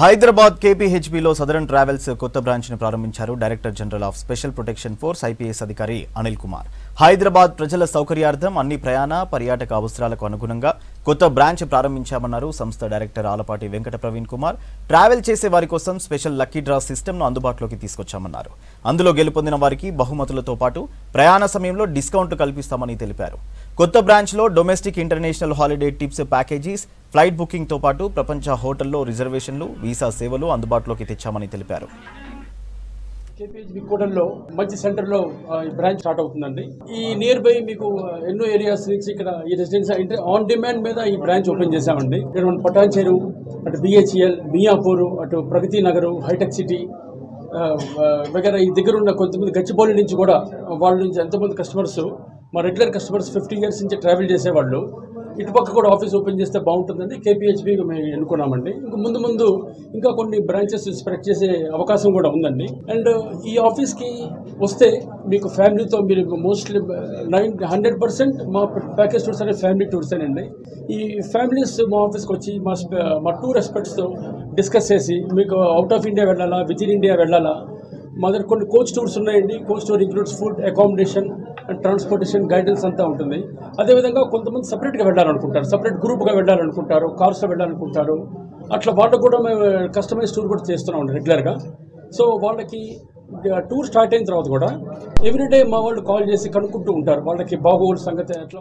Hyderabad కేపీహెచ్బీలో southern travels కొత్త branch ను ప్రారంభించారు director general of special protection force IPS అధికారి అనిల్ కుమార్. హైదరాబాద్ ప్రజల సౌకర్యార్థం అన్ని ప్రయాణ పర్యాటక అవసరాలకు అనుగుణంగా కొత్త బ్రాంచ్ ప్రారంభించామన్నారు సంస్థ డైరెక్టర్ ఆలపాటి వెంకట ప్రవీణ్ కుమార్. ట్రావెల్ చేసే వారి కోసం స్పెషల్ లక్కీ డ్రా సిస్టమ్ ను అందుబాటులోకి తీసుకొచ్చామన్నారు. అందులో గెలుపొందిన వారికి బహుమతులతో పాటు ప్రయాణ సమయంలో డిస్కౌంట్ కల్పిస్తామని తెలిపారు. కొత్త బ్రాంచ్ లో domestic international holiday tips packages, flight booking తో పాటు ప్రపంచ హోటల్లో రిజర్వేషన్లు, వీసా సేవలు అందుబాటులోకి తెచ్చామని తెలిపారు. కేపీహెచ్బీ కోటల్లో మంచి సెంటర్లో బ్రాంచ్ స్టార్ట్ అవుతుందండి. ఈ నియర్ బై మీకు ఎన్నో ఏరియాస్ నుంచి ఇక్కడ ఈ రెసిడెన్స్ అంటే ఆన్ డిమాండ్ మీద ఈ బ్రాంచ్ ఓపెన్ చేశామండి. ఇక్కడ పటాన్ చెరువు, అటు బిహెచ్ఎల్, మియాపూర్, అటు ప్రగతి నగర్, హైటెక్ సిటీ వగైరా ఈ దగ్గర ఉన్న కొంతమంది గచ్చిబౌలి నుంచి కూడా వాళ్ళ నుంచి ఎంతోమంది కస్టమర్స్, మా రెగ్యులర్ కస్టమర్స్ 50 years నుంచి ట్రావెల్ చేసేవాళ్ళు ఇటుపక్క కూడా ఆఫీస్ ఓపెన్ చేస్తే బాగుంటుందండి. కేపీహెచ్బీ మేము ఎన్నుకున్నామండి. ఇంక ముందు ఇంకా కొన్ని బ్రాంచెస్ స్ప్రెడ్ చేసే అవకాశం కూడా ఉందండి. అండ్ ఈ ఆఫీస్కి వస్తే మీకు ఫ్యామిలీతో మీరు మోస్ట్లీ 100% మా ప్యాకేజ్ టూర్స్ అనే ఫ్యామిలీ టూర్స్ అండి. ఈ ఫ్యామిలీస్ మా ఆఫీస్కి వచ్చి మా టూర్ ఎక్స్పర్ట్స్తో డిస్కస్ చేసి మీకు అవుట్ ఆఫ్ ఇండియా వెళ్ళాలా, విత్ ఇన్ ఇండియా వెళ్ళాలా, మా దగ్గర కొన్ని కోచ్ టూర్స్ ఉన్నాయండి. Coach tour includes food, accommodation and transportation, guidance అంతా ఉంటుంది. అదేవిధంగా కొంతమంది సపరేట్గా వెళ్ళాలనుకుంటారు, సపరేట్ గ్రూప్గా వెళ్ళాలనుకుంటారు, కార్స్లో వెళ్ళాలనుకుంటారు. అట్లా వాళ్ళకు కూడా మేము కస్టమైజ్ టూర్ కూడా చేస్తున్నాం రెగ్యులర్గా. సో వాళ్ళకి టూర్ స్టార్ట్ అయిన తర్వాత కూడా ఎవ్రీడే మా వాళ్ళు కాల్ చేసి కనుక్కుంటూ ఉంటారు వాళ్ళకి బాగోగుల సంగతి ఎట్లా